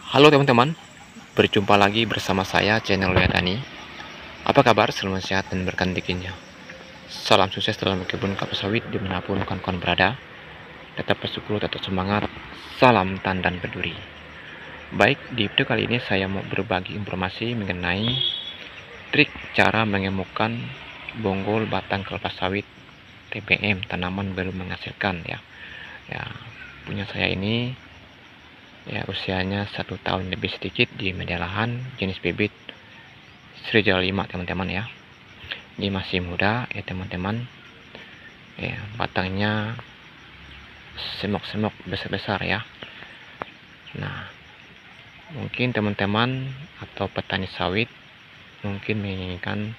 Halo teman-teman, berjumpa lagi bersama saya channel Lea Dani. Apa kabar? Selamat sehat dan berkah rezekinya. Salam sukses dalam berkebun kelapa sawit dimanapun kawan-kawan berada. Tetap bersyukur, tetap semangat. Salam tandan berduri. Baik, di video kali ini saya mau berbagi informasi mengenai trik cara mengemukan bonggol batang kelapa sawit TBM, tanaman belum menghasilkan ya. Ya, punya saya ini ya usianya 1 tahun lebih sedikit di media lahan jenis bibit Sriwijaya 5 teman-teman ya. Ini masih muda ya teman-teman ya, batangnya semok-semok besar-besar ya. Nah, mungkin teman-teman atau petani sawit mungkin menginginkan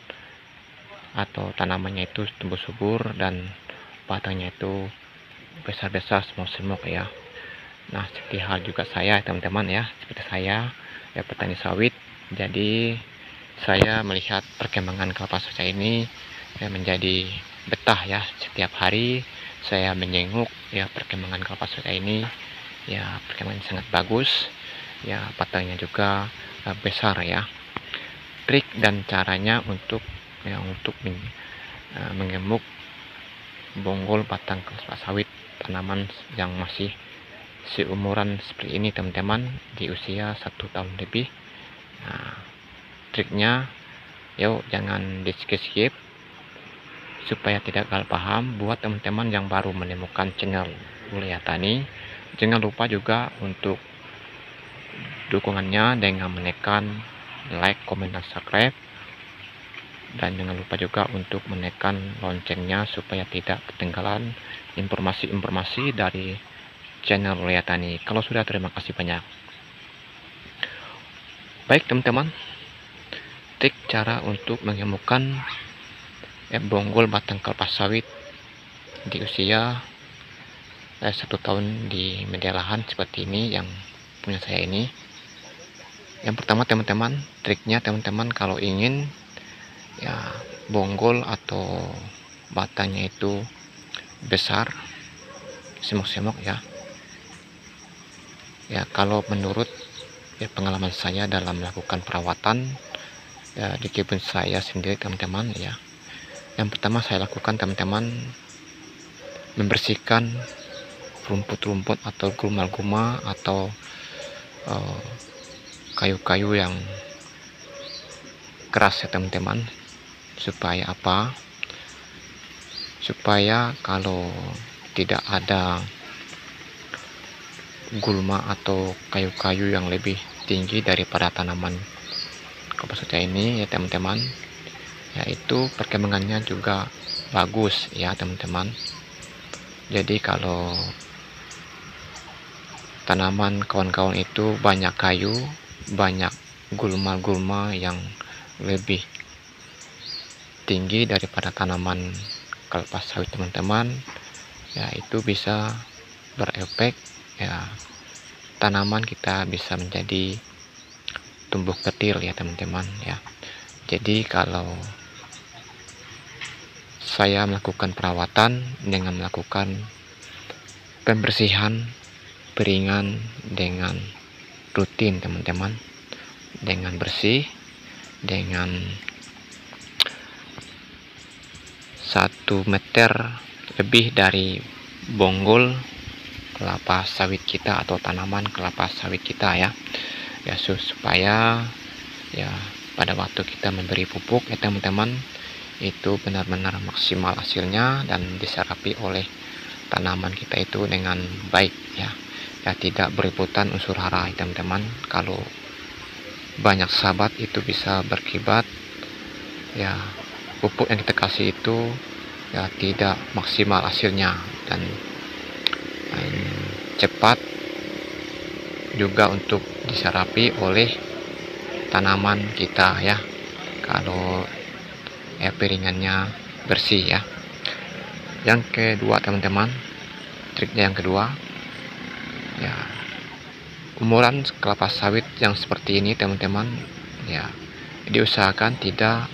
atau tanamannya itu tumbuh subur dan batangnya itu besar-besar semok-semok ya. Nah, seperti hal juga saya teman-teman ya, seperti saya ya petani sawit. Jadi saya melihat perkembangan kelapa sawit saya ini ya, menjadi betah ya. Setiap hari saya menjenguk ya perkembangan kelapa sawit saya ini ya, perkembangan sangat bagus ya, batangnya juga besar ya. Trik dan caranya untuk mengemuk bonggol batang kelapa sawit tanaman yang masih seumuran seperti ini teman-teman, di usia 1 tahun lebih. Nah, triknya yuk jangan di skip supaya tidak gagal paham. Buat teman-teman yang baru menemukan channel Lea Tani, jangan lupa juga untuk dukungannya dengan menekan like, komen, dan subscribe, dan jangan lupa juga untuk menekan loncengnya supaya tidak ketinggalan informasi-informasi dari channel Lea Tani. Kalau sudah, terima kasih banyak. Baik teman-teman, trik cara untuk mengemukan bonggol batang kelapa sawit di usia 1 tahun di media lahan seperti ini yang punya saya ini. Yang pertama teman-teman, triknya teman-teman kalau ingin ya bonggol atau batangnya itu besar, semok-semok ya. Ya, kalau menurut ya pengalaman saya dalam melakukan perawatan ya, di kebun saya sendiri teman-teman ya, yang pertama saya lakukan teman-teman membersihkan rumput-rumput atau gulma-gulma atau kayu-kayu yang keras ya teman-teman. Supaya apa? Supaya kalau tidak ada gulma atau kayu-kayu yang lebih tinggi daripada tanaman kelapa sawit ini ya teman-teman, yaitu perkembangannya juga bagus ya teman-teman. Jadi kalau tanaman kawan-kawan itu banyak kayu, banyak gulma-gulma yang lebih tinggi daripada tanaman kelapa sawit teman-teman, ya itu bisa berefek ya, tanaman kita bisa menjadi tumbuh kecil ya teman-teman ya. Jadi kalau saya melakukan perawatan dengan melakukan pembersihan piringan dengan rutin teman-teman, dengan bersih, dengan 1 meter lebih dari bonggol kelapa sawit kita atau tanaman kelapa sawit kita ya, supaya ya pada waktu kita memberi pupuk ya teman-teman, itu benar-benar maksimal hasilnya dan diserapi oleh tanaman kita itu dengan baik ya, tidak berebutan unsur hara ya teman-teman. Kalau banyak sahabat itu bisa berkibat ya, pupuk yang kita kasih itu ya tidak maksimal hasilnya dan cepat juga untuk diserapi oleh tanaman kita ya, kalau piringannya bersih ya. Yang kedua teman-teman, triknya yang kedua ya, umuran kelapa sawit yang seperti ini teman-teman ya, diusahakan tidak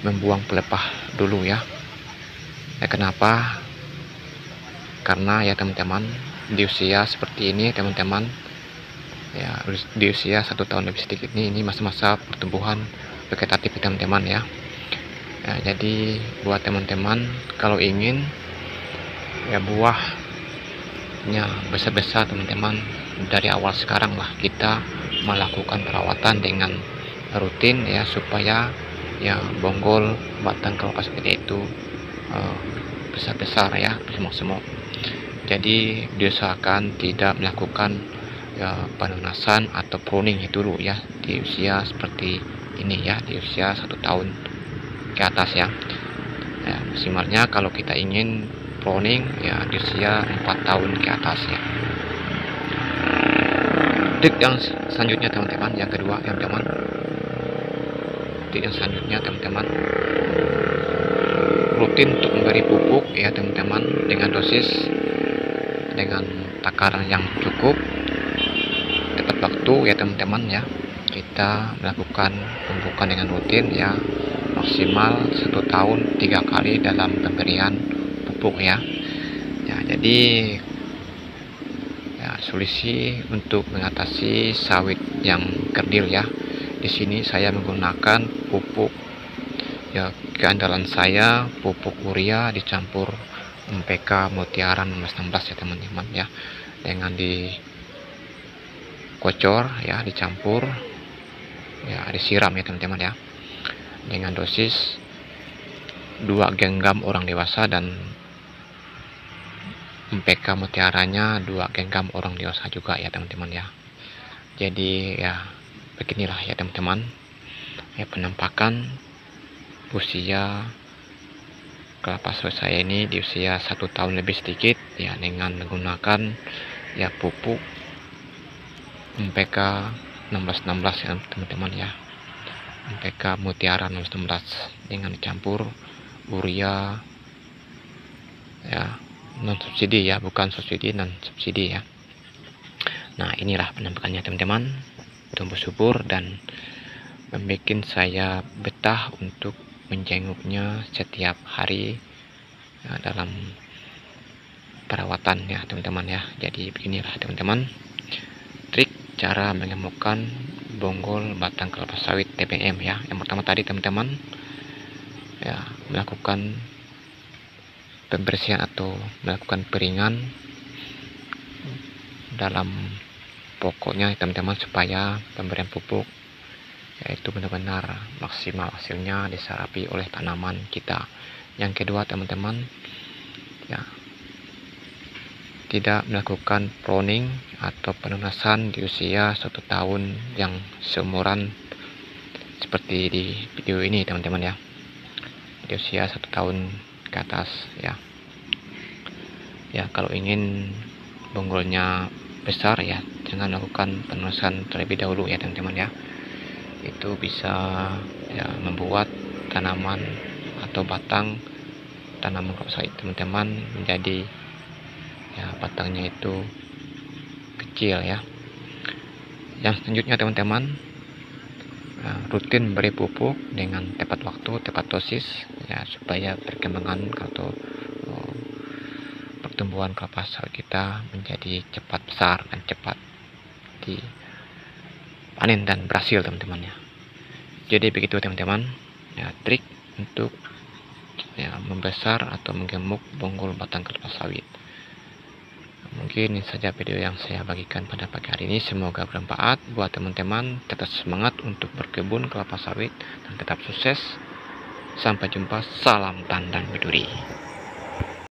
membuang pelepah dulu ya. Kenapa? Karena ya teman-teman, di usia seperti ini teman-teman, Ya, di usia 1 tahun lebih sedikit ini masa-masa pertumbuhan vegetatif teman-teman ya. Ya, jadi buat teman-teman kalau ingin ya buahnya besar-besar teman-teman, dari awal sekarang lah kita melakukan perawatan dengan rutin ya, supaya ya bonggol batang kelapa seperti itu besar-besar ya, semuk-semuk. Jadi diusahakan tidak melakukan ya penunasan atau pruning dulu ya di usia seperti ini ya, di usia 1 tahun ke atas ya. Ya, maksimalnya kalau kita ingin pruning ya di usia 4 tahun ke atas ya. Trik yang selanjutnya teman-teman, yang kedua teman-teman, trik yang selanjutnya teman-teman, rutin untuk memberi pupuk ya teman-teman, dengan dosis, dengan takaran yang cukup, tepat waktu ya teman-teman ya. Kita melakukan pemupukan dengan rutin ya, maksimal 1 tahun 3 kali dalam pemberian pupuk ya. Ya, jadi ya, solusi untuk mengatasi sawit yang kerdil ya. Di sini saya menggunakan pupuk ya, keandalan saya pupuk urea dicampur MPK Mutiara 1616 ya teman-teman ya, dengan dikocor ya, dicampur ya, disiram ya teman-teman ya, dengan dosis 2 genggam orang dewasa, dan MPK mutiaranya 2 genggam orang dewasa juga ya teman-teman ya. Jadi ya beginilah ya teman-teman ya, penampakan usia kelapa sawit saya ini di usia 1 tahun lebih sedikit ya, dengan menggunakan ya pupuk MPK 1616 ya teman-teman ya, MPK Mutiara 1616 dengan dicampur urea ya, non subsidi ya, bukan subsidi, non subsidi ya. Nah, inilah penampakannya teman-teman, tumbuh subur dan membuat saya betah untuk menjenguknya setiap hari ya, dalam perawatan ya teman-teman ya. Jadi beginilah teman-teman trik cara mengemukkan bonggol batang kelapa sawit TBM ya. Yang pertama tadi teman-teman ya, melakukan pembersihan atau melakukan peringan dalam pokoknya teman-teman, supaya pemberian pupuk yaitu benar-benar maksimal hasilnya diserapi oleh tanaman kita. Yang kedua teman-teman ya, tidak melakukan pruning atau penunasan di usia 1 tahun yang seumuran seperti di video ini teman-teman ya, di usia 1 tahun ke atas ya. Ya, kalau ingin bonggolnya besar ya, jangan lakukan penunasan terlebih dahulu ya teman-teman ya. Itu bisa ya membuat tanaman atau batang tanaman kelapa sawit teman-teman menjadi ya, batangnya itu kecil ya. Yang selanjutnya teman-teman, rutin beri pupuk dengan tepat waktu, tepat dosis ya, supaya perkembangan atau pertumbuhan kelapa sawit kita menjadi cepat besar dan cepat dipanen dan berhasil teman-teman ya. Jadi begitu teman-teman ya, trik untuk ya membesar atau menggemuk bonggol batang kelapa sawit. Mungkin ini saja video yang saya bagikan pada pagi hari ini, semoga bermanfaat buat teman-teman. Tetap semangat untuk berkebun kelapa sawit dan tetap sukses. Sampai jumpa, salam tandan biduri.